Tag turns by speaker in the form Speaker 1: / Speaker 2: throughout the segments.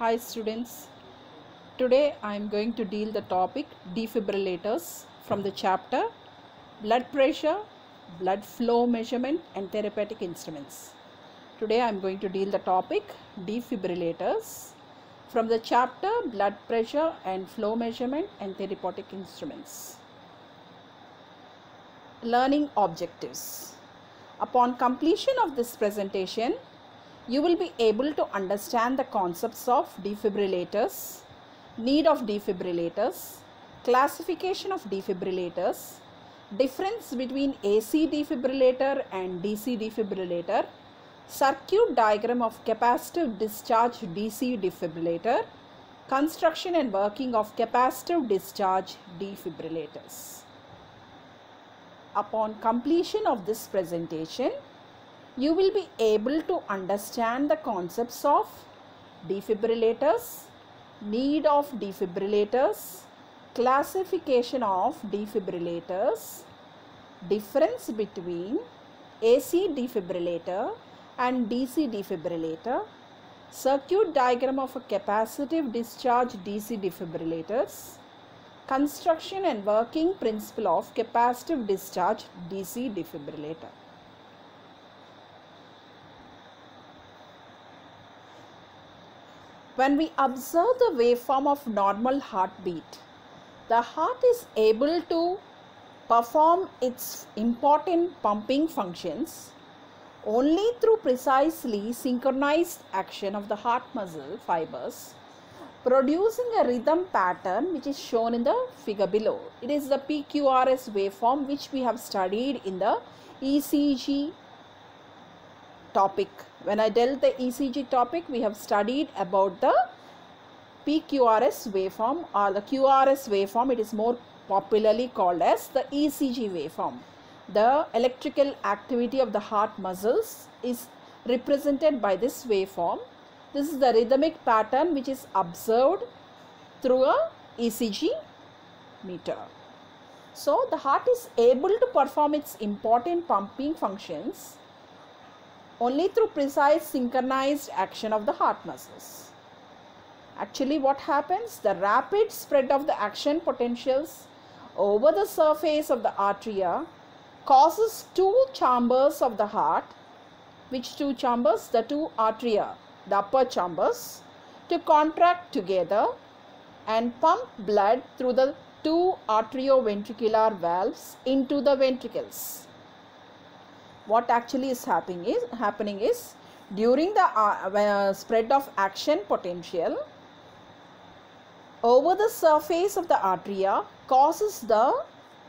Speaker 1: Hi students, today I am going to deal the topic defibrillators from the chapter blood pressure, blood flow measurement and therapeutic instruments. Today I am going to deal the topic defibrillators from the chapter blood pressure and flow measurement and therapeutic instruments. Learning objectives. Upon completion of this presentation, you will be able to understand the concepts of defibrillators, need of defibrillators, classification of defibrillators, difference between AC defibrillator and DC defibrillator, circuit diagram of capacitive discharge DC defibrillator, construction and working of capacitive discharge defibrillators. Upon completion of this presentation, you will be able to understand the concepts of defibrillators, need of defibrillators, classification of defibrillators, difference between AC defibrillator and DC defibrillator, circuit diagram of a capacitive discharge DC defibrillators, construction and working principle of capacitive discharge DC defibrillator. When we observe the waveform of normal heartbeat, the heart is able to perform its important pumping functions only through precisely synchronized action of the heart muscle fibers, producing a rhythm pattern which is shown in the figure below. It is the PQRS waveform which we have studied in the ECG topic. When I dealt the ECG topic, we have studied about the PQRS waveform or the QRS waveform. It is more popularly called as the ECG waveform. The electrical activity of the heart muscles is represented by this waveform. This is the rhythmic pattern which is observed through a ECG meter. So the heart is able to perform its important pumping functions only through precise synchronized action of the heart muscles. Actually, what happens? The rapid spread of the action potentials over the surface of the arteria causes two chambers of the heart. Which two chambers? The two arteria, the upper chambers, to contract together and pump blood through the two atrioventricular valves into the ventricles. What actually is happening is during the spread of action potential over the surface of the arteria causes the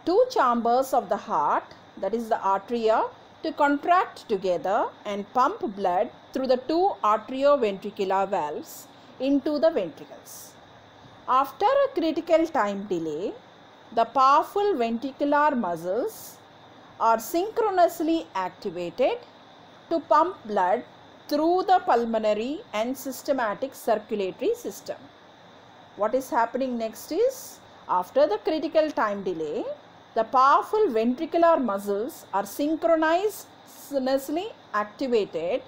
Speaker 1: two chambers of the heart, that is the arteria, to contract together and pump blood through the two atrioventricular valves into the ventricles. After a critical time delay, the powerful ventricular muscles are synchronously activated to pump blood through the pulmonary and systematic circulatory system. What is happening next is, after the critical time delay, the powerful ventricular muscles are synchronously activated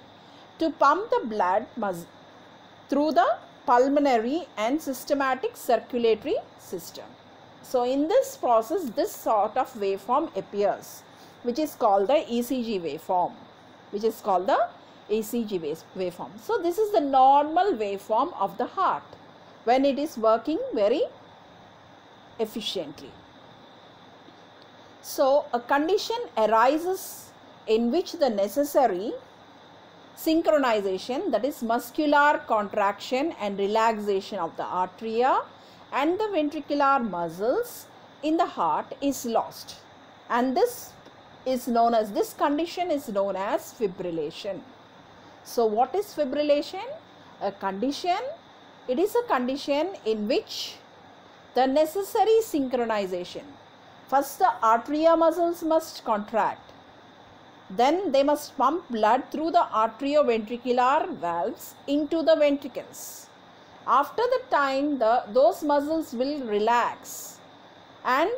Speaker 1: to pump the blood through the pulmonary and systematic circulatory system. So in this process, this sort of waveform appears, which is called the ECG waveform, waveform. So this is the normal waveform of the heart when it is working very efficiently. So a condition arises in which the necessary synchronization, that is muscular contraction and relaxation of the arteria and the ventricular muscles in the heart is lost, and this condition is known as fibrillation. So what is fibrillation? It is a condition in which the necessary synchronization, first the arteria muscles must contract, then they must pump blood through the atrioventricular valves into the ventricles. After the time, those muscles will relax and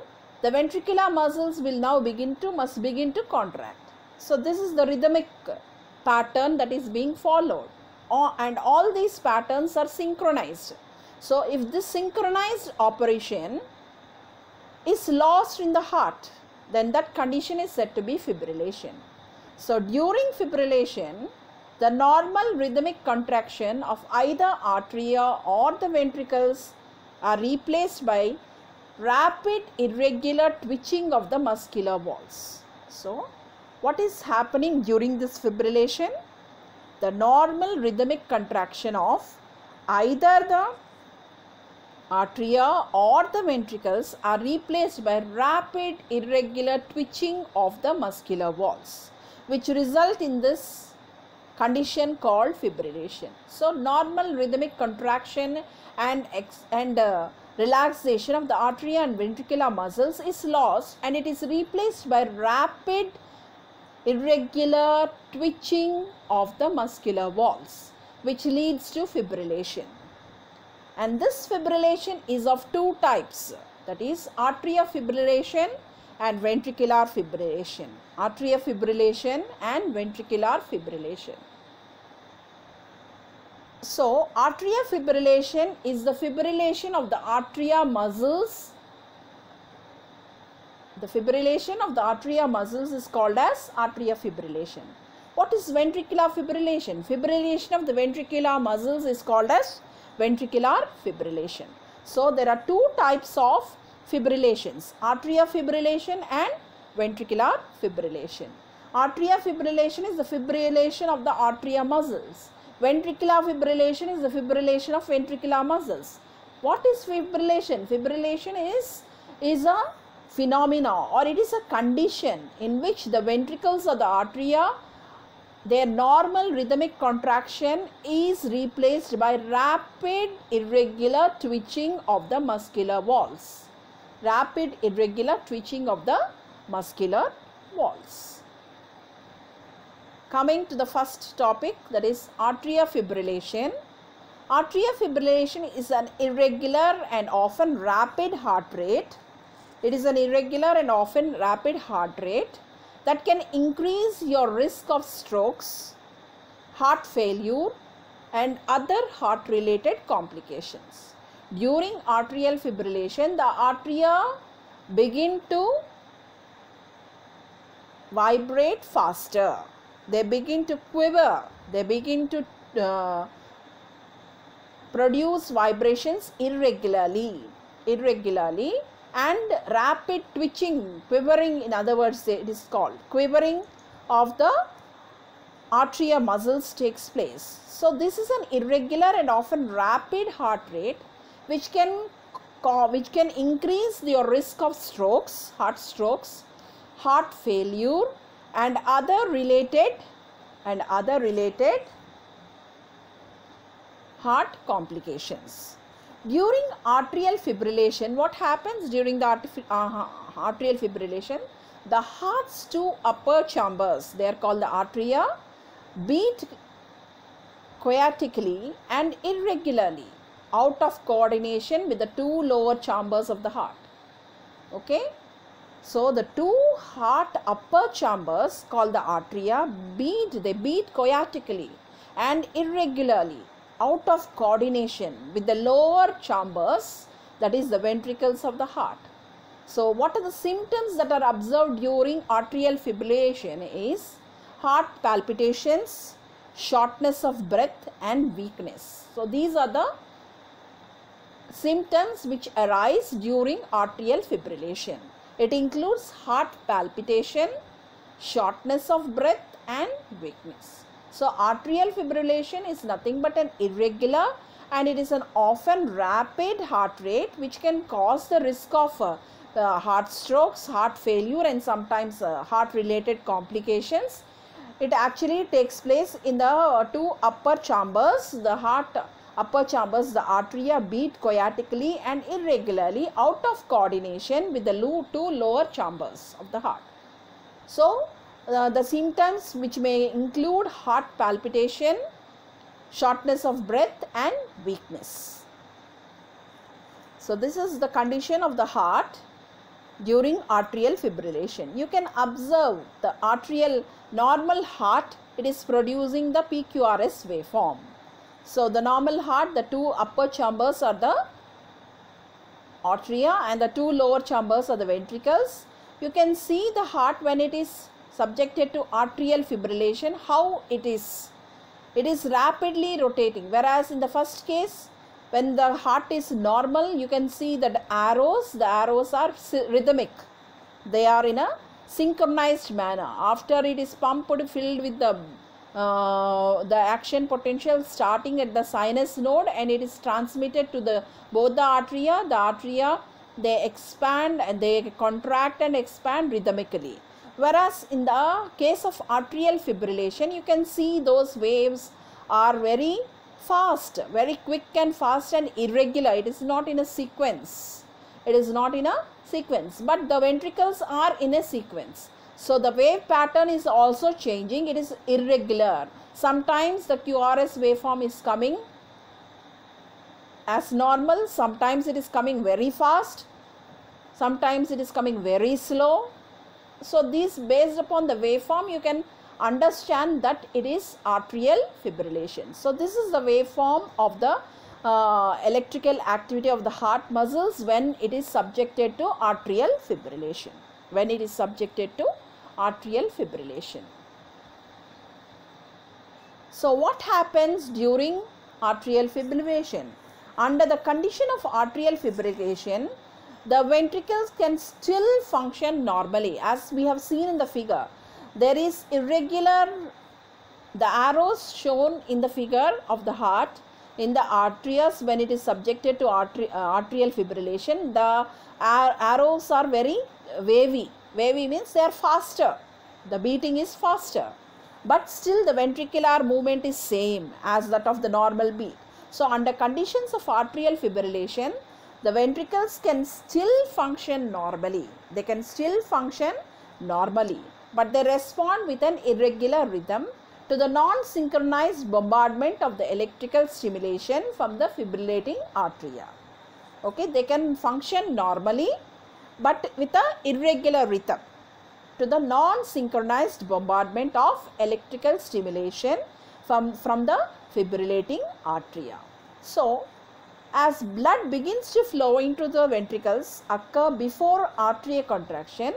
Speaker 1: the ventricular muscles will now must begin to contract. So this is the rhythmic pattern that is being followed. and all these patterns are synchronized. So if this synchronized operation is lost in the heart, then that condition is said to be fibrillation. So during fibrillation, the normal rhythmic contraction of either atria or the ventricles are replaced by rapid irregular twitching of the muscular walls. So what is happening during this fibrillation? The normal rhythmic contraction of either the atria or the ventricles are replaced by rapid irregular twitching of the muscular walls, which result in this condition called fibrillation. So normal rhythmic contraction and relaxation of the atria and ventricular muscles is lost, and it is replaced by rapid irregular twitching of the muscular walls, which leads to fibrillation. And this fibrillation is of two types, that is atrial fibrillation and ventricular fibrillation. Atrial fibrillation and ventricular fibrillation. So atrial fibrillation is the fibrillation of the atria muscles. The fibrillation of the atria muscles is called as atrial fibrillation. What is ventricular fibrillation? Fibrillation of the ventricular muscles is called as ventricular fibrillation. So there are two types of fibrillations, atrial fibrillation and ventricular fibrillation. Atrial fibrillation is the fibrillation of the atria muscles. Ventricular fibrillation is the fibrillation of ventricular muscles. What is fibrillation? Fibrillation is a phenomena, or it is a condition in which the ventricles of the atria, their normal rhythmic contraction is replaced by rapid irregular twitching of the muscular walls. Rapid irregular twitching of the muscular walls. Coming to the first topic, that is atrial fibrillation. Atrial fibrillation is an irregular and often rapid heart rate. It is an irregular and often rapid heart rate that can increase your risk of strokes, heart failure and other heart related complications. During atrial fibrillation, the atria begin to vibrate faster. They begin to quiver. They begin to produce vibrations irregularly and rapid twitching, quivering, in other words it is called quivering of the atria muscles takes place. So this is an irregular and often rapid heart rate which can increase your risk of strokes, heart failure and other related heart complications. During atrial fibrillation, what happens during the atrial fibrillation? The heart's two upper chambers, they are called the atria, beat choatically and irregularly out of coordination with the two lower chambers of the heart. Okay. So the two heart upper chambers called the atria they beat choatically and irregularly out of coordination with the lower chambers, that is the ventricles of the heart. So what are the symptoms that are observed during atrial fibrillation is heart palpitations, shortness of breath and weakness. So these are the symptoms which arise during atrial fibrillation. It includes heart palpitation, shortness of breath and weakness. So atrial fibrillation is nothing but an irregular and it is an often rapid heart rate which can cause the risk of heart strokes, heart failure and sometimes heart related complications. It actually takes place in the two upper chambers, the heart upper chambers, the atria beat choatically and irregularly out of coordination with the two lower chambers of the heart. So the symptoms which may include heart palpitation, shortness of breath and weakness. So this is the condition of the heart during atrial fibrillation. You can observe the atrial normal heart, it is producing the PQRS waveform. So the normal heart, the two upper chambers are the atria and the two lower chambers are the ventricles. You can see the heart when it is subjected to atrial fibrillation, how it is rapidly rotating, whereas in the first case, when the heart is normal, you can see that the arrows are rhythmic. They are in a synchronized manner. After it is pumped, filled with the action potential starting at the sinus node, and it is transmitted to both the atria. They expand and they contract and expand rhythmically. Whereas in the case of atrial fibrillation, you can see those waves are very fast, very quick and fast and irregular. It is not in a sequence. But the ventricles are in a sequence. So the wave pattern is also changing. It is irregular. Sometimes the QRS waveform is coming as normal. Sometimes it is coming very fast. Sometimes it is coming very slow. So these, based upon the waveform, you can understand that it is atrial fibrillation. So this is the waveform of the electrical activity of the heart muscles when it is subjected to atrial fibrillation. So what happens during atrial fibrillation? Under the condition of atrial fibrillation, the ventricles can still function normally, as we have seen in the figure. There is irregular, the arrows shown in the figure of the heart in the arteries when it is subjected to atrial fibrillation. The arrows are very wavy. Wavy means they are faster. The beating is faster. But still the ventricular movement is same as that of the normal beat. So under conditions of atrial fibrillation, the ventricles can still function normally. But they respond with an irregular rhythm to the non-synchronized bombardment of the electrical stimulation from the fibrillating atria. Okay, they can function normally but with an irregular rhythm to the non-synchronized bombardment of electrical stimulation from the fibrillating atria. So, as blood begins to flow into the ventricles occur before atria contraction,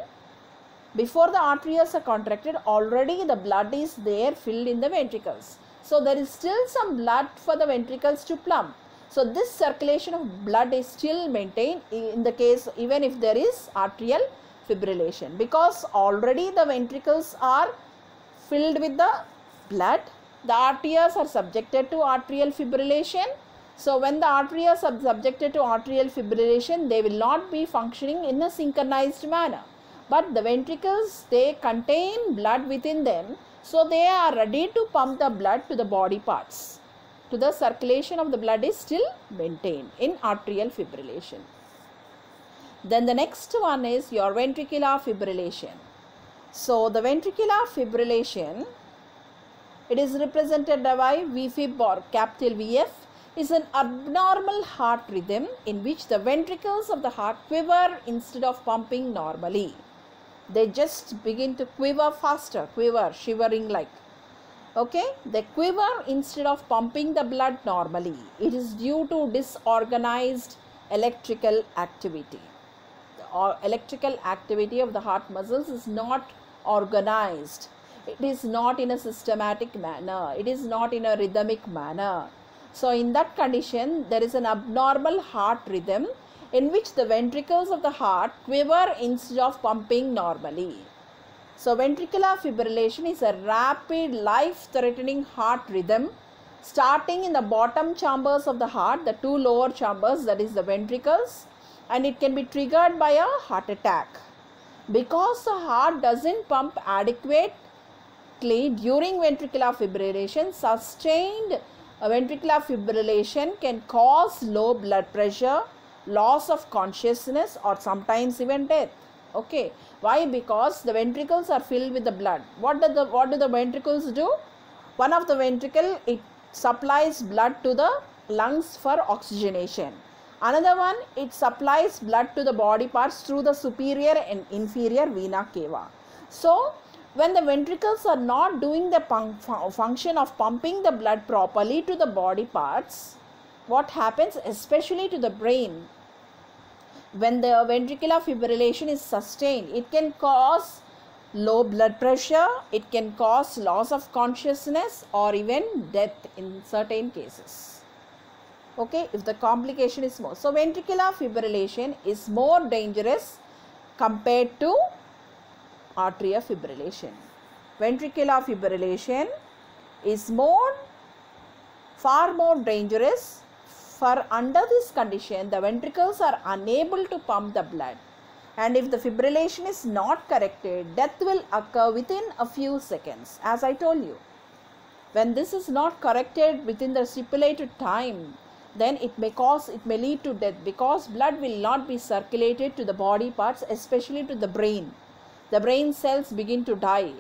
Speaker 1: before the arteries are contracted, already the blood is there filled in the ventricles. So there is still some blood for the ventricles to plump. So this circulation of blood is still maintained in the case even if there is atrial fibrillation, because already the ventricles are filled with the blood. The arteries are subjected to atrial fibrillation. So when the arteries are subjected to atrial fibrillation, they will not be functioning in a synchronized manner. But the ventricles, they contain blood within them, so they are ready to pump the blood to the body parts. To the circulation of the blood is still maintained in atrial fibrillation. Then the next one is your ventricular fibrillation. So the ventricular fibrillation, it is represented by VFib or capital VF, is an abnormal heart rhythm in which the ventricles of the heart quiver instead of pumping normally. They just begin to quiver faster, shivering like. Okay, they quiver instead of pumping the blood normally. It is due to disorganized electrical activity. The electrical activity of the heart muscles is not organized. It is not in a systematic manner. It is not in a rhythmic manner. So in that condition, there is an abnormal heart rhythm in which the ventricles of the heart quiver instead of pumping normally. So ventricular fibrillation is a rapid, life-threatening heart rhythm starting in the bottom chambers of the heart, the two lower chambers, that is the ventricles, and it can be triggered by a heart attack. Because the heart doesn't pump adequately during ventricular fibrillation, sustained ventricular fibrillation can cause low blood pressure, loss of consciousness, or sometimes even death. Okay, why? Because the ventricles are filled with the blood. What do the ventricles do? One of the ventricle, it supplies blood to the lungs for oxygenation. Another one, it supplies blood to the body parts through the superior and inferior vena cava. So When the ventricles are not doing the function of pumping the blood properly to the body parts, what happens, especially to the brain, when the ventricular fibrillation is sustained, it can cause low blood pressure, it can cause loss of consciousness or even death in certain cases. Okay, if the complication is more. So ventricular fibrillation is more dangerous compared to atrial fibrillation. Ventricular fibrillation is far more dangerous. For under this condition, the ventricles are unable to pump the blood, and if the fibrillation is not corrected, death will occur within a few seconds. As I told you, when this is not corrected within the stipulated time, then it may lead to death, because blood will not be circulated to the body parts, especially to the brain. The brain cells begin to die,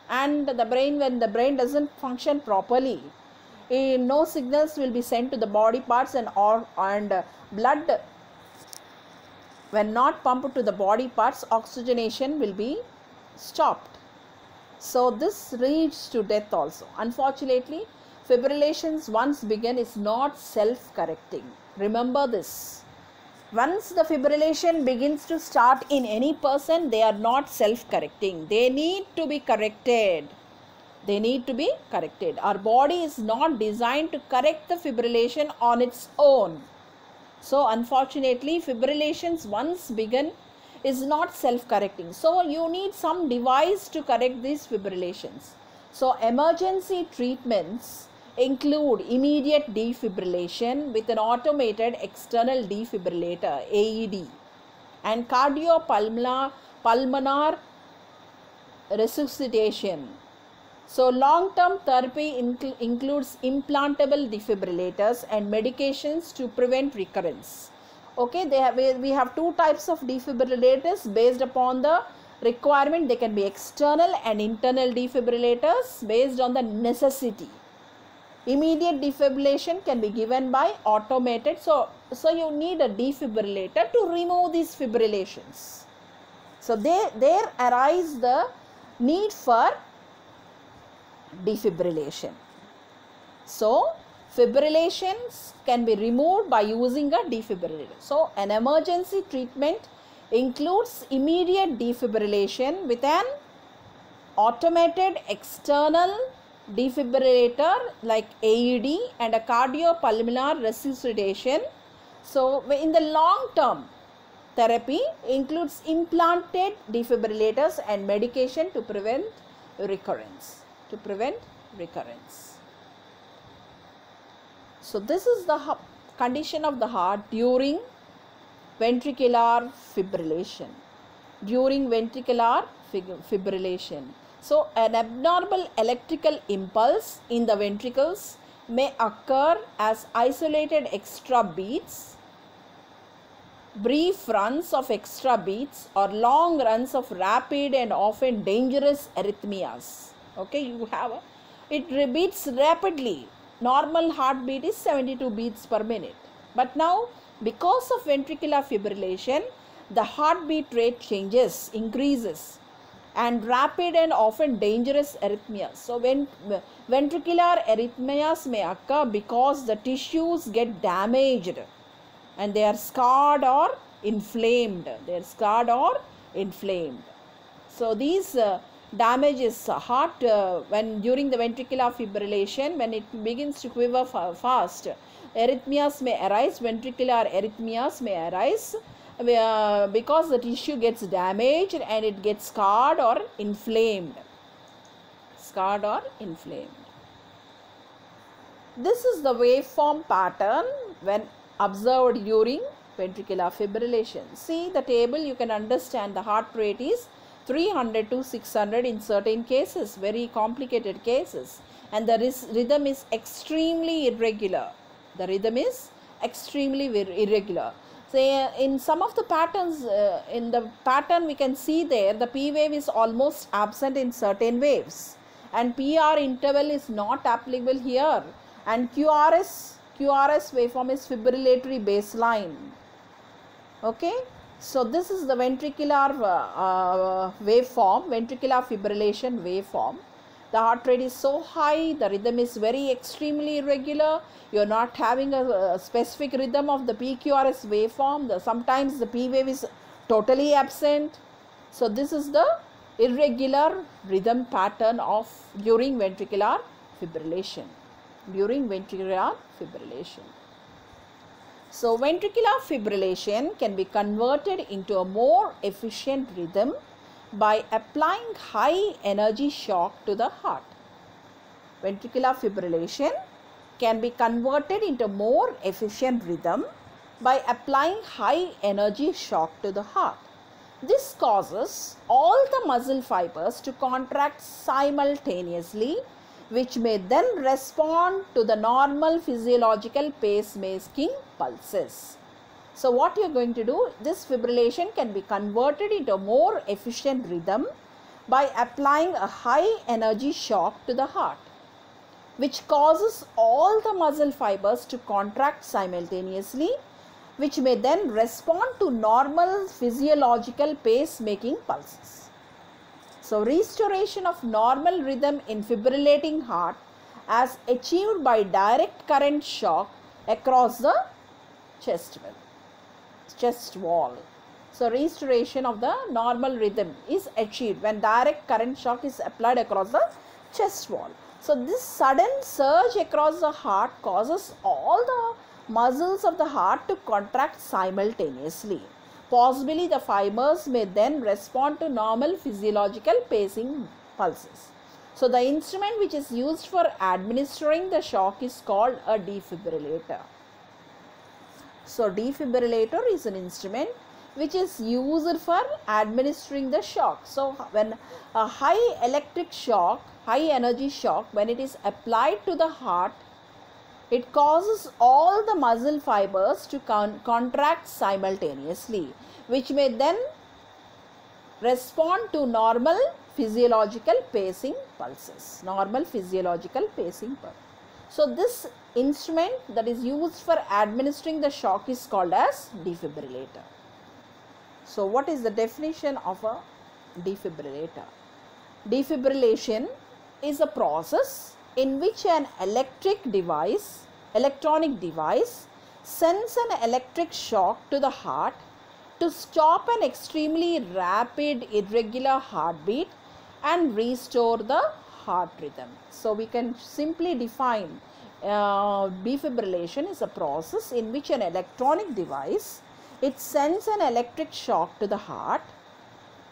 Speaker 1: and when the brain doesn't function properly, no signals will be sent to the body parts, and blood, when not pumped to the body parts, oxygenation will be stopped. So this leads to death also. Unfortunately, fibrillations once begun is not self-correcting. Remember this. Once the fibrillation begins to start in any person, they are not self-correcting. They need to be corrected. They need to be corrected. Our body is not designed to correct the fibrillation on its own. So unfortunately, fibrillations once begun is not self-correcting. So you need some device to correct these fibrillations. So emergency treatments include immediate defibrillation with an automated external defibrillator, AED, and cardiopulmonary resuscitation. So long-term therapy includes implantable defibrillators and medications to prevent recurrence. Okay, we have two types of defibrillators based upon the requirement. They can be external and internal defibrillators based on the necessity. Immediate defibrillation can be given by automated. So you need a defibrillator to remove these fibrillations. So there arise the need for defibrillation. So fibrillations can be removed by using a defibrillator. So an emergency treatment includes immediate defibrillation with an automated external defibrillator like AED and a cardiopulmonary resuscitation. So in the long term, therapy includes implanted defibrillators and medication to prevent recurrence. So this is the condition of the heart during ventricular fibrillation. So an abnormal electrical impulse in the ventricles may occur as isolated extra beats, brief runs of extra beats, or long runs of rapid and often dangerous arrhythmias. Okay, it beats rapidly. Normal heartbeat is 72 beats per minute. But now, because of ventricular fibrillation, the heartbeat rate increases, and rapid and often dangerous arrhythmias. So when ventricular arrhythmias may occur because the tissues get damaged and they are scarred or inflamed. So these damages heart when during the ventricular fibrillation, when it begins to quiver fast, arrhythmias may arise. Ventricular arrhythmias may arise because the tissue gets damaged and it gets scarred or inflamed. This is the waveform pattern when observed during ventricular fibrillation. See the table, you can understand the heart rate is 300 to 600 in certain cases, very complicated cases, and the rhythm is extremely irregular. So in some of the patterns, in the pattern we can see there, the P wave is almost absent in certain waves, and PR interval is not applicable here, and QRS waveform is fibrillatory baseline. Okay, So this is the ventricular waveform, ventricular fibrillation waveform. The heart rate is so high, the rhythm is very extremely irregular. You are not having a specific rhythm of the PQRS waveform. Sometimes the P wave is totally absent. So this is the irregular rhythm pattern of during ventricular fibrillation. During ventricular fibrillation. So ventricular fibrillation can be converted into a more efficient rhythm by applying high energy shock to the heart. Ventricular fibrillation can be converted into more efficient rhythm by applying high energy shock to the heart. This causes all the muscle fibers to contract simultaneously, which may then respond to the normal physiological pacemaking pulses. So what you are going to do, this fibrillation can be converted into a more efficient rhythm by applying a high energy shock to the heart, which causes all the muscle fibers to contract simultaneously, which may then respond to normal physiological pacemaking pulses. So restoration of normal rhythm in fibrillating heart as achieved by direct current shock across the chest wall. So restoration of the normal rhythm is achieved when direct current shock is applied across the chest wall. So this sudden surge across the heart causes all the muscles of the heart to contract simultaneously. Possibly the fibers may then respond to normal physiological pacing pulses. So the instrument which is used for administering the shock is called a defibrillator. So defibrillator is an instrument which is used for administering the shock. So when a high electric shock, high energy shock, when it is applied to the heart, it causes all the muscle fibers to contract simultaneously, which may then respond to normal physiological pacing pulses. Normal physiological pacing pulse. So this instrument that is used for administering the shock is called as defibrillator. So what is the definition of a defibrillator? Defibrillation is a process in which an electronic device sends an electric shock to the heart to stop an extremely rapid irregular heartbeat and restore the heart rhythm. So we can simply define defibrillation is a process in which an electronic device, it sends an electric shock to the heart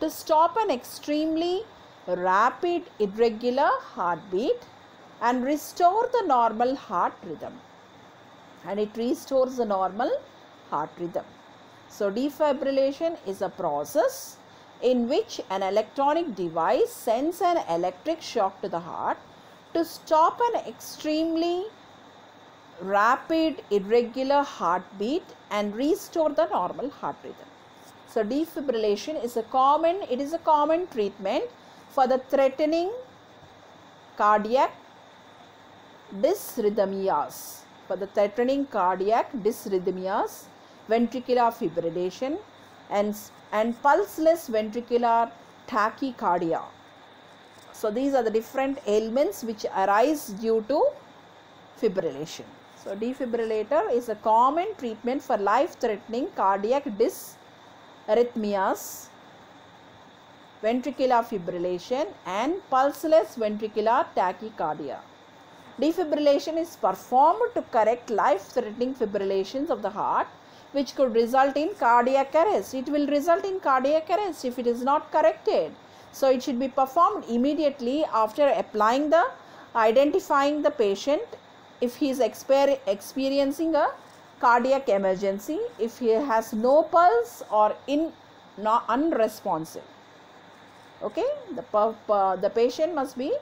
Speaker 1: to stop an extremely rapid irregular heartbeat and restore the normal heart rhythm. And it restores the normal heart rhythm. So defibrillation is a process in which an electronic device sends an electric shock to the heart to stop an extremely rapid irregular heartbeat and restore the normal heart rhythm. So defibrillation is a common treatment for the threatening cardiac dysrhythmias. Ventricular fibrillation and pulseless ventricular tachycardia. So these are the different ailments which arise due to fibrillation. So defibrillator is a common treatment for life-threatening cardiac dysrhythmias, ventricular fibrillation and pulseless ventricular tachycardia. Defibrillation is performed to correct life-threatening fibrillations of the heart, which could result in cardiac arrest. It will result in cardiac arrest if it is not corrected. So it should be performed immediately after identifying the patient if he is experiencing a cardiac emergency, if he has no pulse or unresponsive. Okay, the patient must be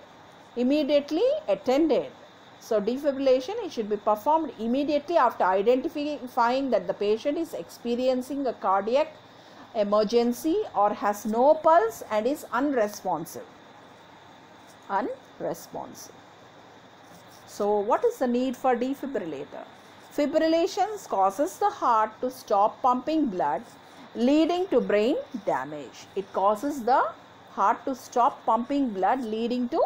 Speaker 1: immediately attended. So defibrillation, it should be performed immediately after identifying that the patient is experiencing a cardiac emergency or has no pulse and is unresponsive. So what is the need for defibrillator? Fibrillation causes the heart to stop pumping blood leading to brain damage. It causes the heart to stop pumping blood, leading to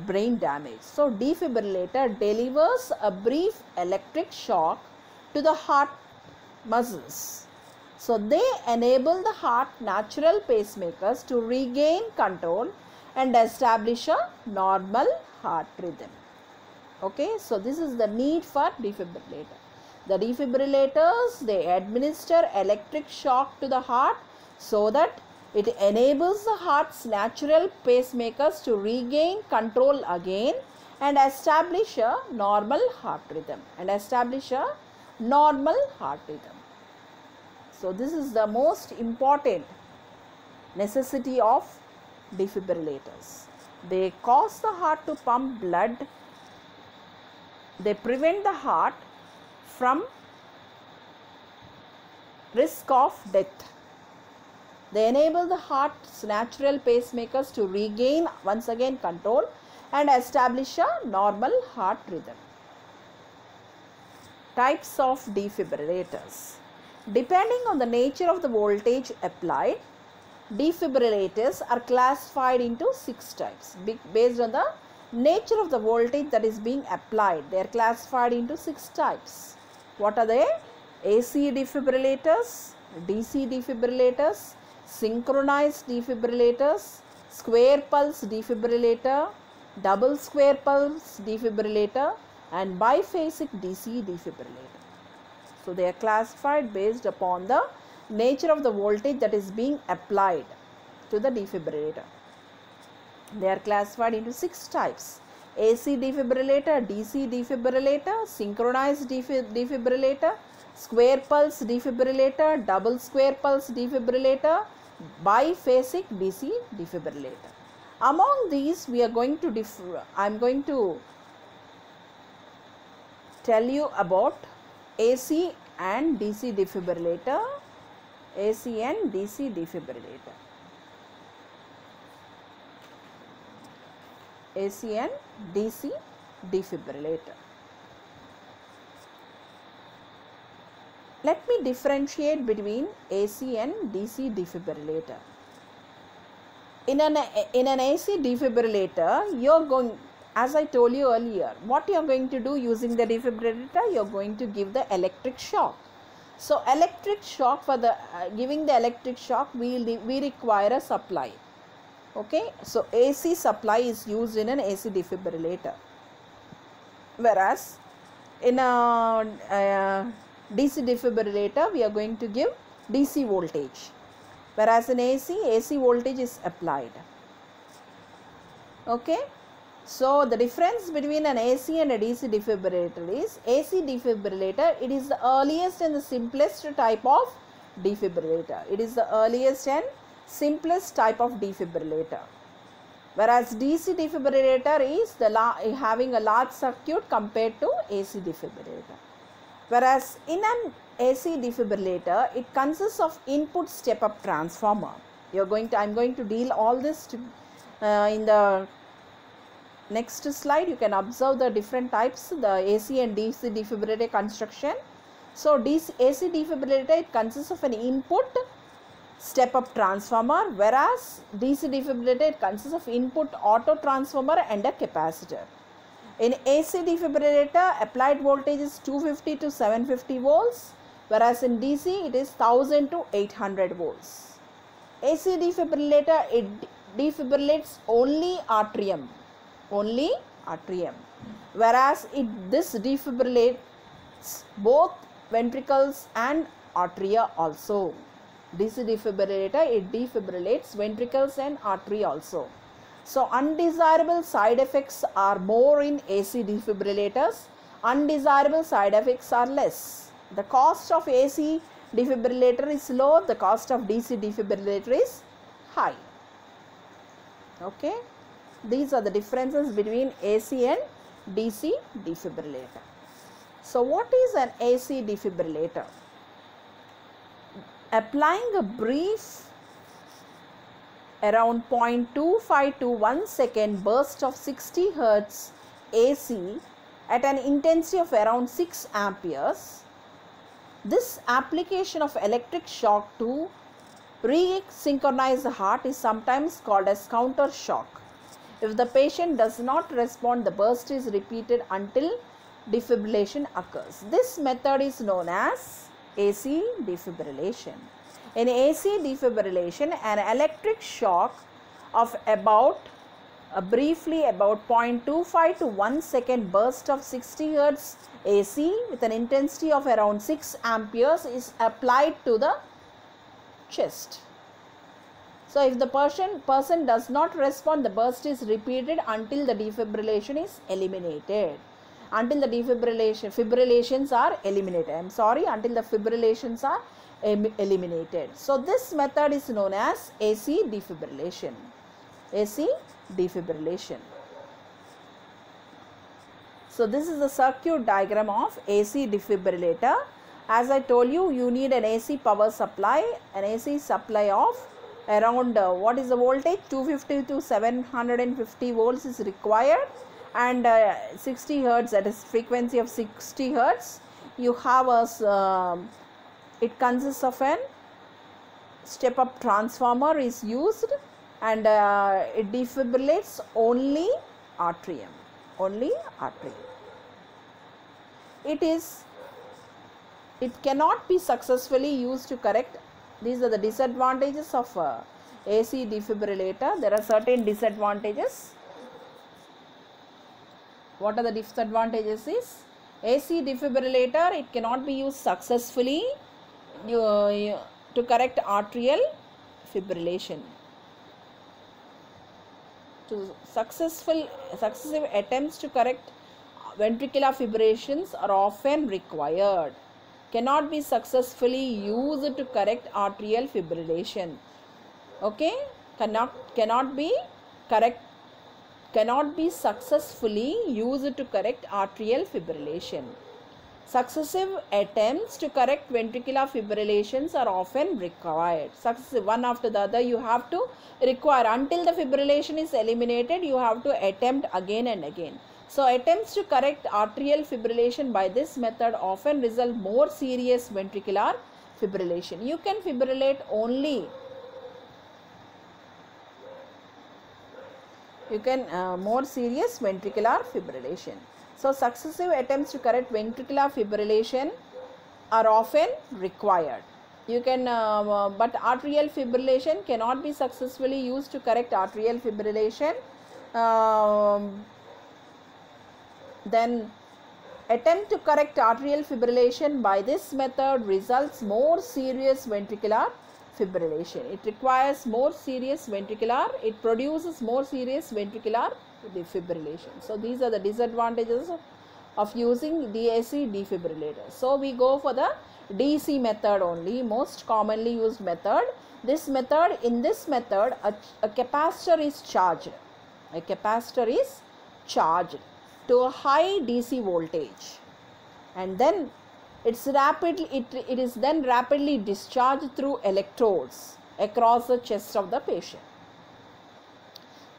Speaker 1: brain damage. So defibrillator delivers a brief electric shock to the heart muscles. So they enable the heart natural pacemakers to regain control and establish a normal heart rhythm. Okay, so this is the need for defibrillator. The defibrillators, they administer electric shock to the heart so that it enables the heart's natural pacemakers to regain control again and establish a normal heart rhythm. So this is the most important necessity of defibrillators. They cause the heart to pump blood. They prevent the heart from risk of death. They enable the heart's natural pacemakers to regain once again control and establish a normal heart rhythm. Types of defibrillators. Depending on the nature of the voltage applied, defibrillators are classified into 6 types. Based on the nature of the voltage that is being applied, they are classified into 6 types. What are they? AC defibrillators, DC defibrillators, synchronized defibrillators, square pulse defibrillator, double square pulse defibrillator, and biphasic DC defibrillator. So they are classified based upon the nature of the voltage that is being applied to the defibrillator. They are classified into 6 types: AC defibrillator, DC defibrillator, synchronized defibrillator, square pulse defibrillator, double square pulse defibrillator, biphasic DC defibrillator. Among these, we are going to I am going to tell you about AC and DC defibrillator. AC and DC defibrillator. AC and DC defibrillator. Let me differentiate between AC and DC defibrillator. In an AC defibrillator, you are going, as I told you earlier, what you are going to do using the defibrillator, you are going to give the electric shock. So electric shock, for the giving the electric shock, we require a supply. Okay, so AC supply is used in an AC defibrillator, whereas in a DC defibrillator we are going to give DC voltage, whereas in AC voltage is applied. Okay, so the difference between an AC and a DC defibrillator is AC defibrillator, it is the earliest and the simplest type of defibrillator. It is the earliest and simplest type of defibrillator, whereas DC defibrillator is having a large circuit compared to AC defibrillator. Whereas in an AC defibrillator, it consists of input step-up transformer. I am going to deal all this in the next slide. You can observe the different types, the AC and DC defibrillator construction. So AC defibrillator, it consists of an input step-up transformer, whereas DC defibrillator, it consists of input auto transformer and a capacitor. In AC defibrillator, applied voltage is 250 to 750 volts, whereas in DC it is 1000 to 800 volts. AC defibrillator, it defibrillates only atrium, whereas this defibrillates both ventricles and atria also. DC defibrillator, it defibrillates ventricles and artery also. So undesirable side effects are more in AC defibrillators. Undesirable side effects are less. The cost of AC defibrillator is low, the cost of DC defibrillator is high. Okay, these are the differences between AC and DC defibrillator. So what is an AC defibrillator? Applying a brief around 0.25 to 1 second burst of 60 Hz AC at an intensity of around 6 amperes. This application of electric shock to Resynchronized heart is sometimes called as counter shock. If the patient does not respond, the burst is repeated until defibrillation occurs. This method is known as AC defibrillation. In AC defibrillation, an electric shock of briefly about 0.25 to 1 second burst of 60 Hz AC with an intensity of around 6 amperes is applied to the chest. So if the person does not respond, the burst is repeated until the defibrillation is eliminated. Until the fibrillations are eliminated. Until the fibrillations are eliminated. So this method is known as AC defibrillation. AC defibrillation. So this is the circuit diagram of AC defibrillator. As I told you, you need an AC power supply, an AC supply of around what is the voltage, 250 to 750 volts is required, and 60 Hertz, that is frequency of 60 Hertz. You have a it consists of an step up transformer is used, and it defibrillates only atrium. It cannot be successfully used to correct. These are the disadvantages of AC defibrillator. There are certain disadvantages. What are the disadvantages is, AC defibrillator, it cannot be used successfully to correct atrial fibrillation. Successive attempts to correct ventricular fibrillations are often required. Cannot be successfully used to correct atrial fibrillation. Okay, cannot be successfully used to correct atrial fibrillation. Successive attempts to correct ventricular fibrillations are often required. Successive, one after the other, you have to require until the fibrillation is eliminated. You have to attempt again and again. So attempts to correct atrial fibrillation by this method often result more serious ventricular fibrillation. You can fibrillate only, more serious ventricular fibrillation. So successive attempts to correct ventricular fibrillation are often required. You can, but atrial fibrillation cannot be successfully used to correct atrial fibrillation. Then attempt to correct atrial fibrillation by this method results more serious ventricular fibrillation. It requires more serious ventricular, it produces more serious ventricular defibrillation. So these are the disadvantages of using AC defibrillator. So we go for the DC method only, most commonly used method. In this method, a capacitor is charged. A capacitor is charged to a high DC voltage, and then it is then rapidly discharged through electrodes across the chest of the patient.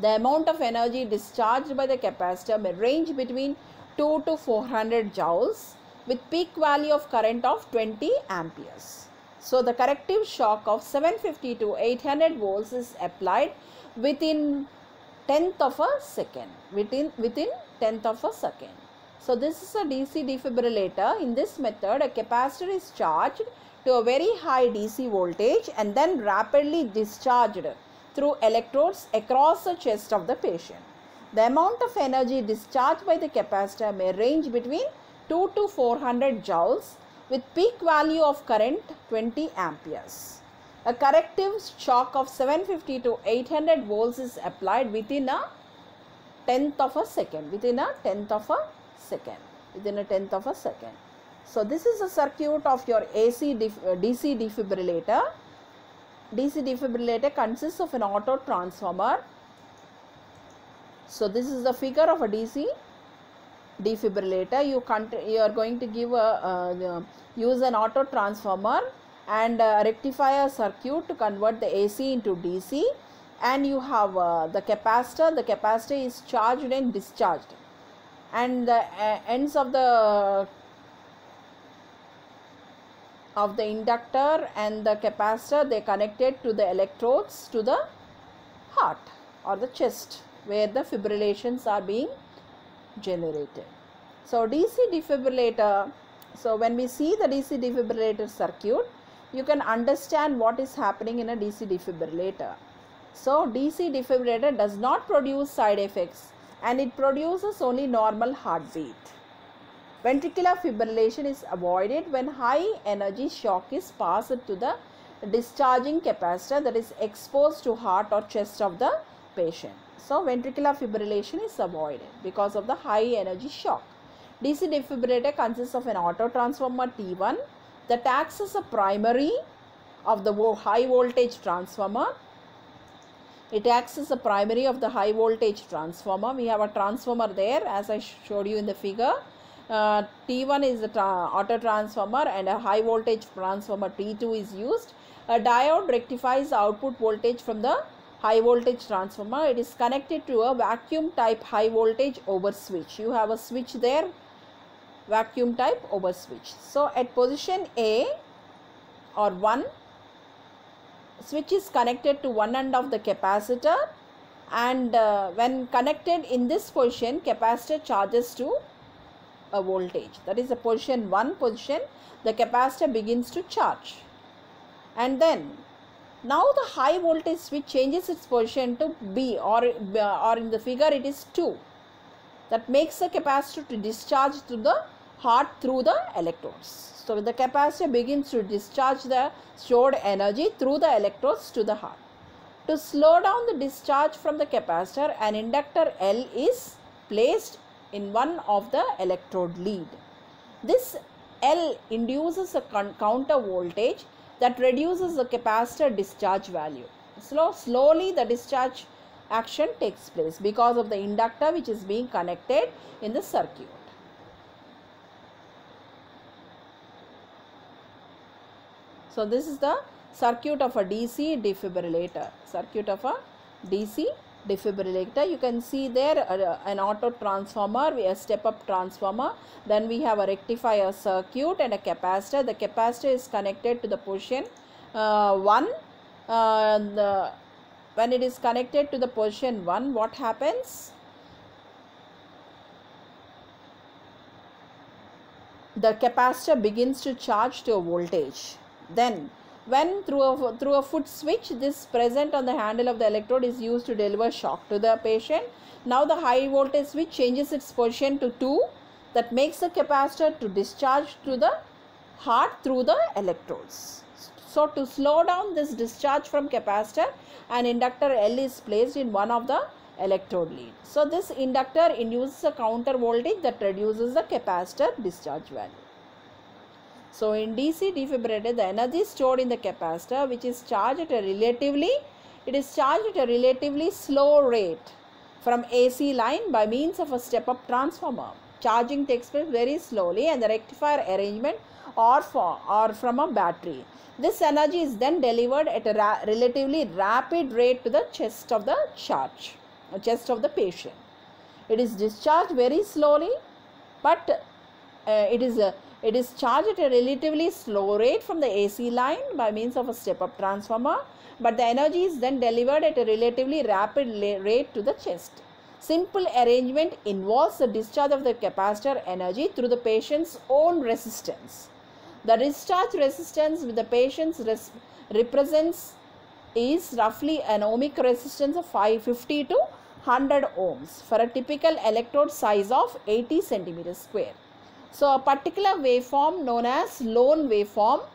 Speaker 1: The amount of energy discharged by the capacitor may range between 2 to 400 joules with peak value of current of 20 amperes. So the corrective shock of 750 to 800 volts is applied within tenth of a second. So this is a DC defibrillator. In this method, a capacitor is charged to a very high DC voltage and then rapidly discharged through electrodes across the chest of the patient. The amount of energy discharged by the capacitor may range between 2 to 400 joules with peak value of current 20 amperes. A corrective shock of 750 to 800 volts is applied within a tenth of a second. So this is a circuit of your DC defibrillator. DC defibrillator consists of an auto transformer. So this is the figure of a DC defibrillator. You are going to give use an auto transformer and rectifier circuit to convert the AC into DC, and you have the capacitor. The capacitor is charged and discharged, and the ends of the of the inductor and the capacitor, they connected to the electrodes to the heart or the chest where the fibrillations are being generated. So DC defibrillator, so when we see the DC defibrillator circuit, you can understand what is happening in a DC defibrillator. So DC defibrillator does not produce side effects and it produces only normal heartbeat. Ventricular fibrillation is avoided when high energy shock is passed to the discharging capacitor that is exposed to heart or chest of the patient. So ventricular fibrillation is avoided because of the high energy shock. DC defibrillator consists of an auto transformer T1 that acts as a primary of the high voltage transformer. It acts as a primary of the high voltage transformer. We have a transformer there as I showed you in the figure. T1 is the auto transformer and a high voltage transformer T2 is used. A diode rectifies the output voltage from the high voltage transformer. It is connected to a vacuum type high voltage over switch. You have a switch there, vacuum type over switch. So at position A or 1, switch is connected to one end of the capacitor, and when connected in this position, capacitor charges to a voltage. That is the position 1 position. The capacitor begins to charge, and then now the high voltage switch changes its position to B, or in the figure it is 2. That makes the capacitor to discharge to the heart through the electrodes. So the capacitor begins to discharge the stored energy through the electrodes to the heart. To slow down the discharge from the capacitor, an inductor L is placed in one of the electrode lead. This L induces a counter voltage that reduces the capacitor discharge value. Slowly the discharge action takes place because of the inductor which is being connected in the circuit. So this is the circuit of a DC defibrillator. Circuit of a DC defibrillator. You can see there an auto transformer, a step up transformer. Then we have a rectifier circuit and a capacitor. The capacitor is connected to the position 1. When it is connected to the position 1, what happens? The capacitor begins to charge to a voltage. Then when through a foot switch, this present on the handle of the electrode is used to deliver shock to the patient. Now the high voltage switch changes its position to 2. That makes the capacitor to discharge to the heart through the electrodes. So to slow down this discharge from capacitor, an inductor L is placed in one of the electrode lead. So this inductor induces a counter voltage that reduces the capacitor discharge value. So in DC defibrillator, the energy stored in the capacitor, which is charged at a relatively slow rate from AC line by means of a step up transformer. Charging takes place very slowly, and the rectifier arrangement or from a battery. This energy is then delivered at a relatively rapid rate to the chest of the patient. It is discharged very slowly, but it is charged at a relatively slow rate from the AC line by means of a step up transformer, but the energy is then delivered at a relatively rapid rate to the chest. Simple arrangement involves the discharge of the capacitor energy through the patient's own resistance. The discharge resistance with the patient's represents is roughly an ohmic resistance of 50 to 100 ohms for a typical electrode size of 80 centimeters square. So a particular waveform known as lone waveform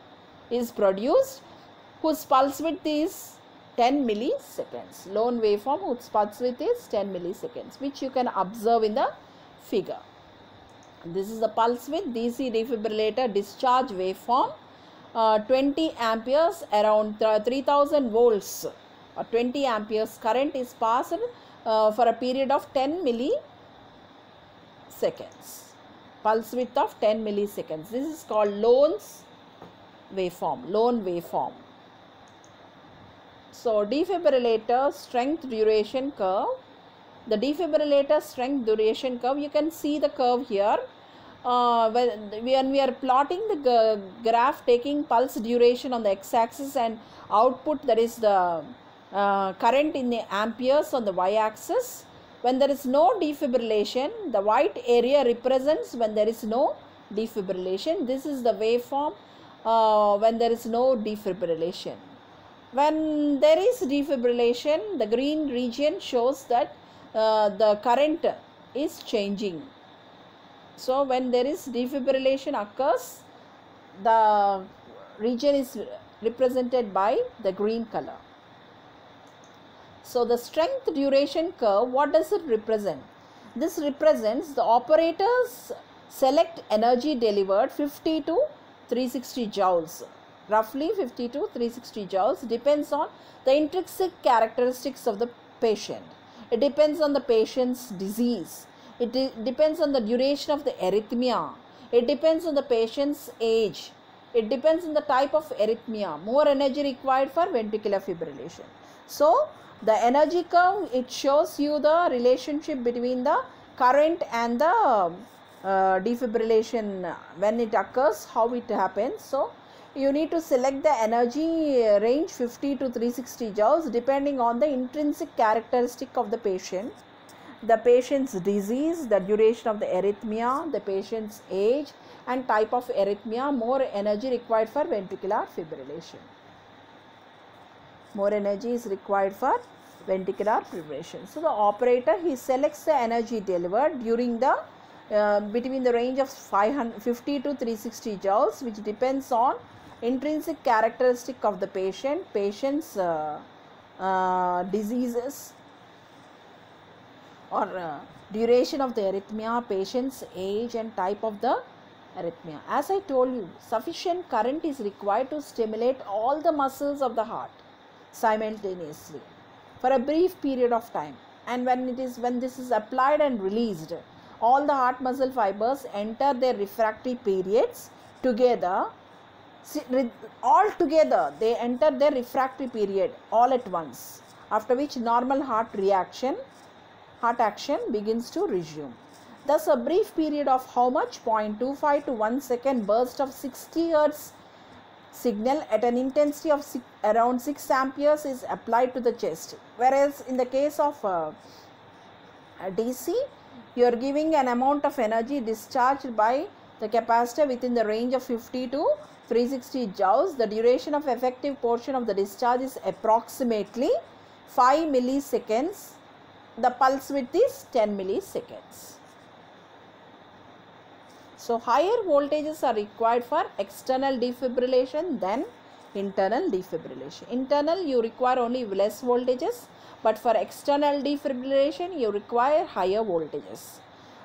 Speaker 1: is produced whose pulse width is 10 milliseconds. Lone waveform whose pulse width is 10 milliseconds, which you can observe in the figure. This is the pulse width DC defibrillator discharge waveform. 20 amperes around 3000 volts or 20 amperes current is passed for a period of 10 milliseconds. Pulse width of 10 milliseconds. This is called lone waveform. So defibrillator strength duration curve. The defibrillator strength duration curve, you can see the curve here. when we are plotting the graph taking pulse duration on the x-axis and output, that is the current in the amperes on the y-axis, when there is no defibrillation, the white area represents when there is no defibrillation. This is the waveform when there is no defibrillation. When there is defibrillation, the green region shows that the current is changing. So when there is defibrillation occurs, the region is represented by the green color. So the strength duration curve, what does it represent? This represents the operator's select energy delivered 50 to 360 joules. Roughly 50 to 360 joules, depends on the intrinsic characteristics of the patient. It depends on the patient's disease. It depends on the duration of the arrhythmia. It depends on the patient's age. It depends on the type of arrhythmia. More energy required for ventricular fibrillation. So the energy curve, it shows you the relationship between the current and the defibrillation when it occurs, how it happens. So you need to select the energy range 50 to 360 joules depending on the intrinsic characteristic of the patient, the patient's disease, the duration of the arrhythmia, the patient's age and type of arrhythmia. More energy required for ventricular fibrillation. More energy is required for ventricular fibrillation. So the operator, he selects the energy delivered during the between the range of 50 to 360 joules, which depends on intrinsic characteristic of the patient, patient's diseases or duration of the arrhythmia, patient's age and type of the arrhythmia. As I told you, sufficient current is required to stimulate all the muscles of the heart simultaneously for a brief period of time, and when this is applied and released, all the heart muscle fibers enter their refractory periods together. All together they enter their refractory period all at once, after which normal heart action begins to resume. Thus a brief period of how much, 0.25 to 1 second burst of 60 Hz signal at an intensity of around 6 amperes is applied to the chest. Whereas in the case of DC, you are giving an amount of energy discharged by the capacitor within the range of 50 to 360 joules. The duration of effective portion of the discharge is approximately 5 milliseconds. The pulse width is 10 milliseconds. So higher voltages are required for external defibrillation than internal defibrillation. Internal you require only less voltages, but for external defibrillation you require higher voltages.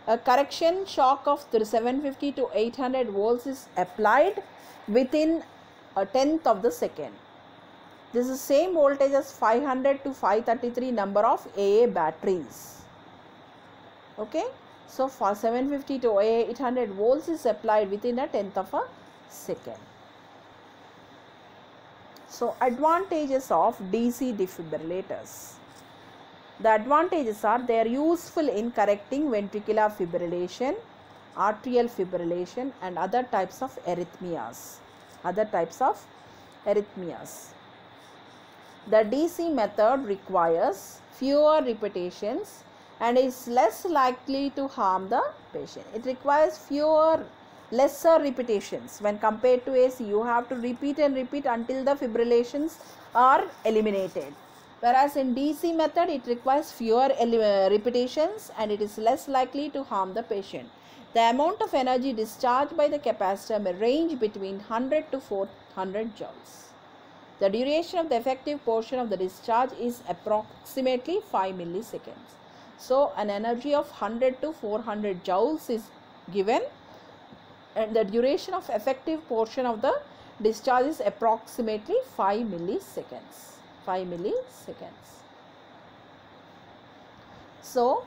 Speaker 1: A correction shock of 750 to 800 volts is applied within a tenth of the second. This is same voltage as 500 to 533 number of AA batteries. Okay. So for 750 to 800 volts is applied within a tenth of a second. So advantages of DC defibrillators. The advantages are they are useful in correcting ventricular fibrillation, arterial fibrillation and other types of arrhythmias. The DC method requires fewer repetitions and is less likely to harm the patient. It requires lesser repetitions when compared to AC. You have to repeat and repeat until the fibrillations are eliminated. Whereas in DC method, it requires fewer repetitions and it is less likely to harm the patient. The amount of energy discharged by the capacitor may range between 100 to 400 joules. The duration of the effective portion of the discharge is approximately 5 milliseconds. So an energy of 100 to 400 joules is given and the duration of effective portion of the discharge is approximately 5 milliseconds. So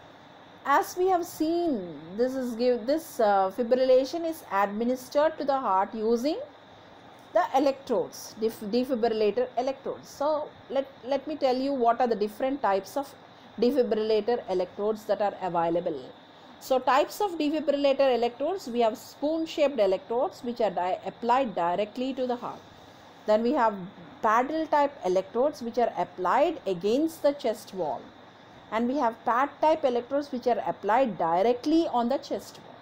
Speaker 1: as we have seen, this fibrillation is administered to the heart using the electrodes, defibrillator electrodes. So let me tell you what are the different types of defibrillator electrodes that are available. So types of defibrillator electrodes, we have spoon shaped electrodes which are applied directly to the heart. Then we have paddle type electrodes which are applied against the chest wall, and we have pad type electrodes which are applied directly on the chest wall.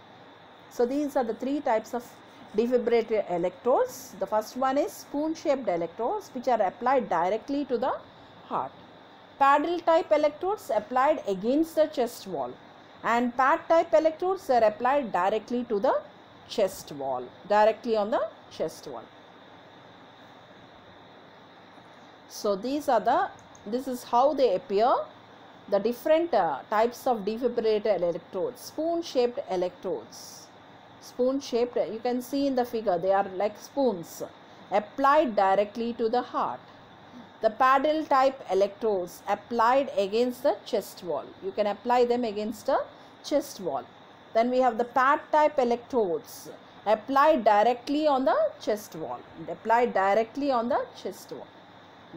Speaker 1: So these are the three types of defibrillator electrodes. The first one is spoon shaped electrodes which are applied directly to the heart. Paddle type electrodes applied against the chest wall, and pad type electrodes are applied directly to the chest wall, directly on the chest wall. So this is how they appear, the different types of defibrillator electrodes. Spoon shaped electrodes, spoon shaped, you can see in the figure, they are like spoons applied directly to the heart. The paddle type electrodes applied against the chest wall, you can apply them against the chest wall. Then we have the pad type electrodes applied directly on the chest wall, applied directly on the chest wall.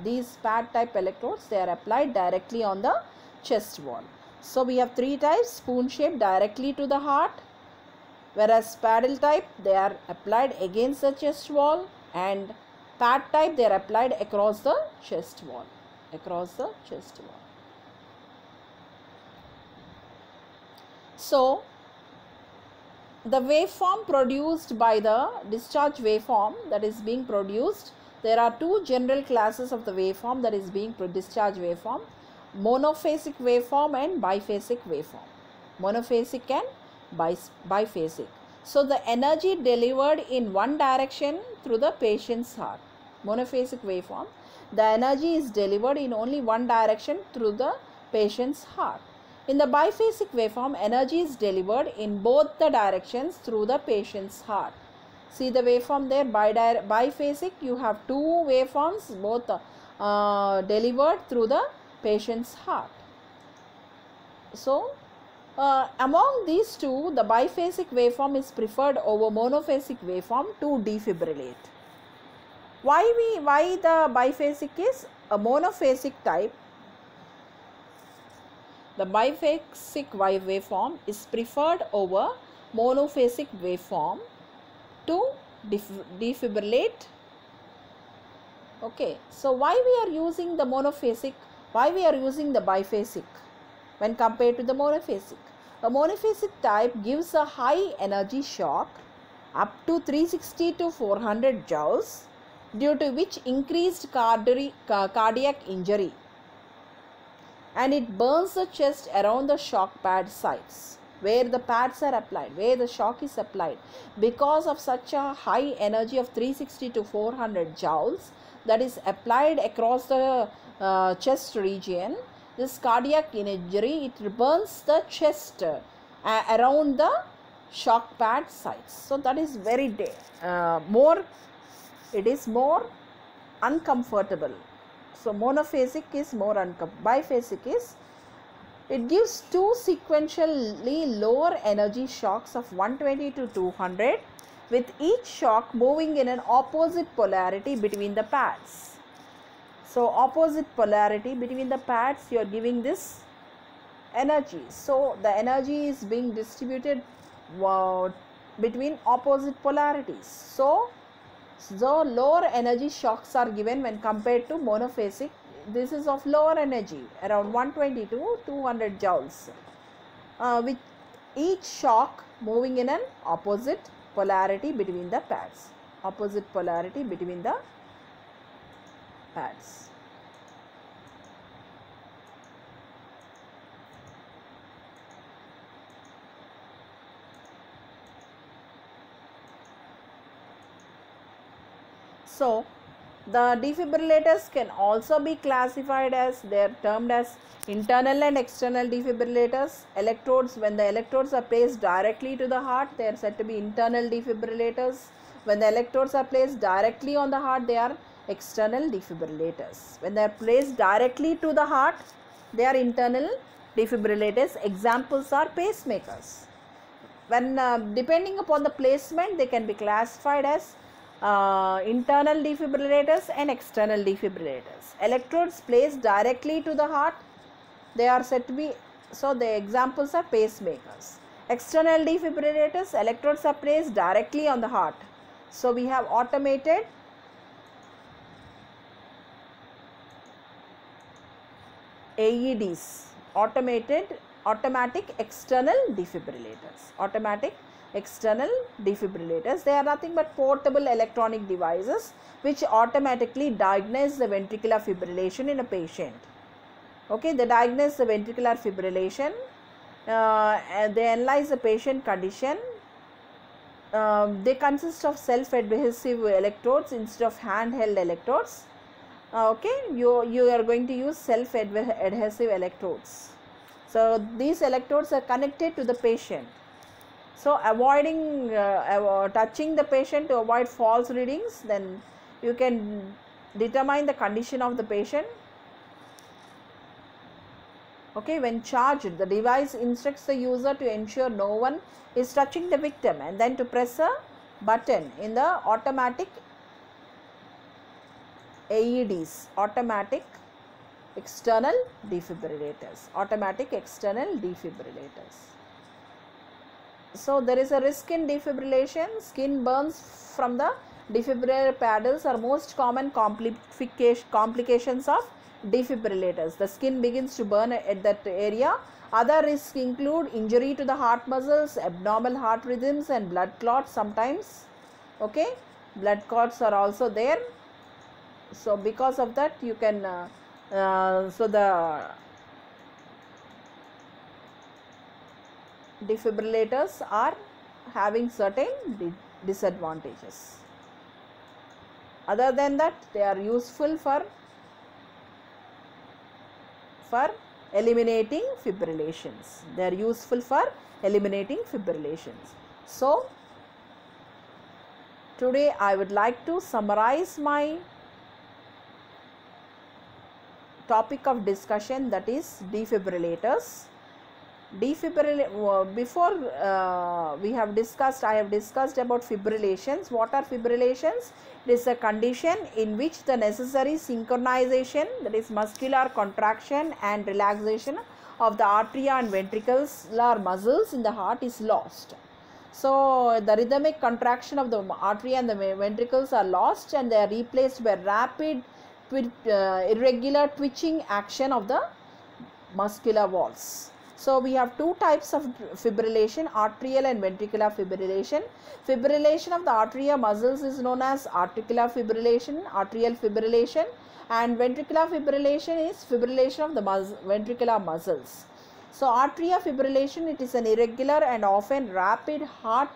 Speaker 1: These pad type electrodes, they are applied directly on the chest wall. So we have three types: spoon shaped directly to the heart, whereas paddle type, they are applied against the chest wall, and pad type, they are applied across the chest wall, across the chest wall. So the waveform produced by the discharge waveform that is being produced, there are two general classes of the waveform that is being discharge waveform: monophasic waveform and biphasic waveform. Monophasic and biphasic. So the energy delivered in one direction through the patient's heart. Monophasic waveform, the energy is delivered in only one direction through the patient's heart. In the biphasic waveform, energy is delivered in both the directions through the patient's heart. See the waveform there, biphasic, you have two waveforms, both delivered through the patient's heart. So among these two, the biphasic waveform is preferred over monophasic waveform to defibrillate. Why the biphasic is a monophasic type? The biphasic waveform is preferred over monophasic waveform to defibrillate. Okay, so why we are using the monophasic, why we are using the biphasic when compared to the monophasic? A monophasic type gives a high energy shock up to 360 to 400 joules, due to which increased cardiac injury, and it burns the chest around the shock pad sites where the pads are applied, where the shock is applied. Because of such a high energy of 360 to 400 joules that is applied across the chest region, this cardiac injury, it burns the chest around the shock pad sites. So that is very it is more uncomfortable. So monophasic is more uncomfortable. Biphasic is, it gives two sequentially lower energy shocks of 120 to 200, with each shock moving in an opposite polarity between the pads. So opposite polarity between the pads, you are giving this energy. So the energy is being distributed between opposite polarities. So lower energy shocks are given when compared to monophasic. This is of lower energy, around 120 to 200 joules, with each shock moving in an opposite polarity between the pads. Opposite polarity between the pads. So the defibrillators can also be classified as, they are termed as internal and external defibrillators. Electrodes, when the electrodes are placed directly to the heart, they are said to be internal defibrillators. When the electrodes are placed directly on the heart, they are external defibrillators. When they are placed directly to the heart, they are internal defibrillators. Examples are pacemakers. When depending upon the placement, they can be classified as internal defibrillators and external defibrillators. Electrodes placed directly to the heart, they are said to be, so the examples are pacemakers. External defibrillators, electrodes are placed directly on the heart. So we have automated AEDs, automatic external defibrillators. Automatic external defibrillators, they are nothing but portable electronic devices which automatically diagnose the ventricular fibrillation in a patient. Okay, they diagnose the ventricular fibrillation, and they analyze the patient condition. They consist of self-adhesive electrodes instead of handheld electrodes. Okay, you are going to use self-adhesive electrodes. So these electrodes are connected to the patient. So avoiding touching the patient to avoid false readings, then you can determine the condition of the patient. Okay, when charged, the device instructs the user to ensure no one is touching the victim and then to press a button in the automatic AEDs, automatic external defibrillators, automatic external defibrillators. So there is a risk in defibrillation. Skin burns from the defibrillator paddles are most common complications of defibrillators. The skin begins to burn at that area. Other risks include injury to the heart muscles, abnormal heart rhythms and blood clots sometimes. Okay, blood clots are also there. So because of that you can so the defibrillators are having certain disadvantages. Other than that, they are useful for eliminating fibrillations. They are useful for eliminating fibrillations. So today I would like to summarize my topic of discussion, that is defibrillators. Before we have discussed, I have discussed about fibrillations. What are fibrillations? It is a condition in which the necessary synchronization, that is muscular contraction and relaxation of the atria and ventricular muscles in the heart is lost. So the rhythmic contraction of the atria and the ventricles are lost and they are replaced by rapid irregular twitching action of the muscular walls. So we have two types of fibrillation, atrial and ventricular fibrillation. Fibrillation of the atria muscles is known as atrial fibrillation, and ventricular fibrillation is fibrillation of the ventricular muscles. So atria fibrillation, it is an irregular and often rapid heart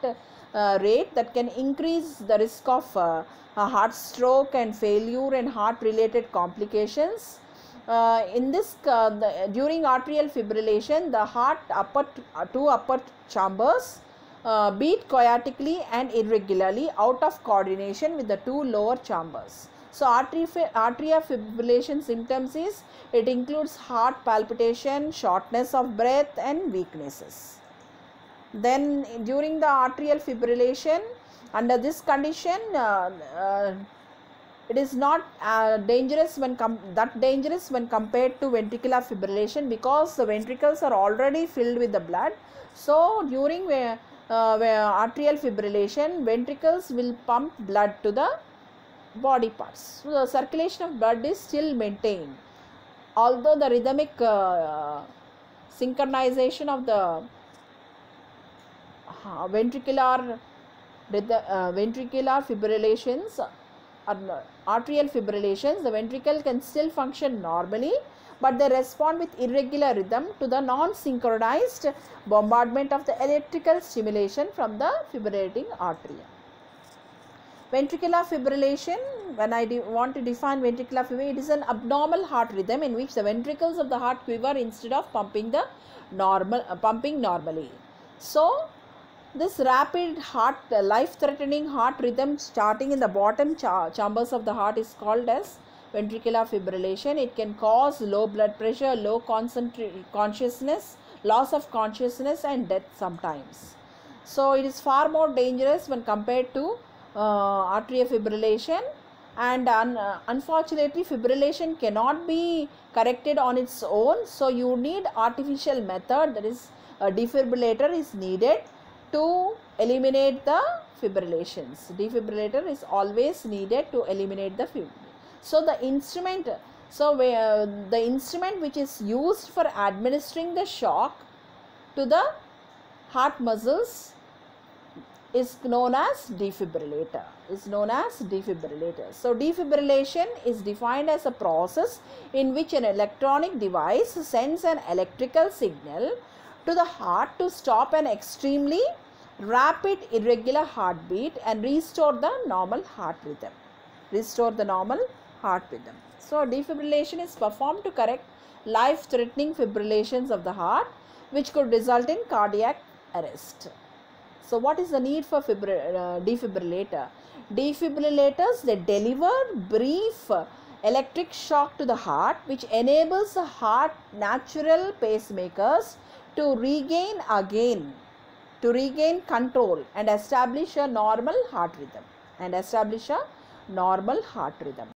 Speaker 1: rate that can increase the risk of a heart stroke and failure and heart related complications. During atrial fibrillation, the heart two upper chambers beat chaotically and irregularly out of coordination with the two lower chambers. So atria fibrillation symptoms is, it includes heart palpitation, shortness of breath and weaknesses. Then during the atrial fibrillation, under this condition, it is not dangerous when compared to ventricular fibrillation, because the ventricles are already filled with the blood. So during atrial fibrillation, ventricles will pump blood to the body parts. So the circulation of blood is still maintained, although the rhythmic synchronization of the ventricular fibrillations or atrial fibrillations, the ventricle can still function normally, but they respond with irregular rhythm to the non-synchronized bombardment of the electrical stimulation from the fibrillating atria. Ventricular fibrillation, when I want to define ventricular fibrillation, it is an abnormal heart rhythm in which the ventricles of the heart quiver instead of pumping normally. So this rapid life-threatening heart rhythm starting in the bottom chambers of the heart is called as ventricular fibrillation. It can cause low blood pressure, low consciousness, loss of consciousness and death sometimes. So it is far more dangerous when compared to atrial fibrillation, and unfortunately fibrillation cannot be corrected on its own. So you need artificial method, that is a defibrillator is needed to eliminate the fibrillations. Defibrillator is always needed to eliminate the fibrillation. So the instrument which is used for administering the shock to the heart muscles is known as defibrillator. So defibrillation is defined as a process in which an electronic device sends an electrical signal to the heart to stop an extremely rapid irregular heartbeat and restore the normal heart rhythm. So defibrillation is performed to correct life-threatening fibrillations of the heart, which could result in cardiac arrest. So what is the need for defibrillator? Defibrillators, they deliver brief electric shock to the heart, which enables the heart natural pacemakers to regain control and establish a normal heart rhythm.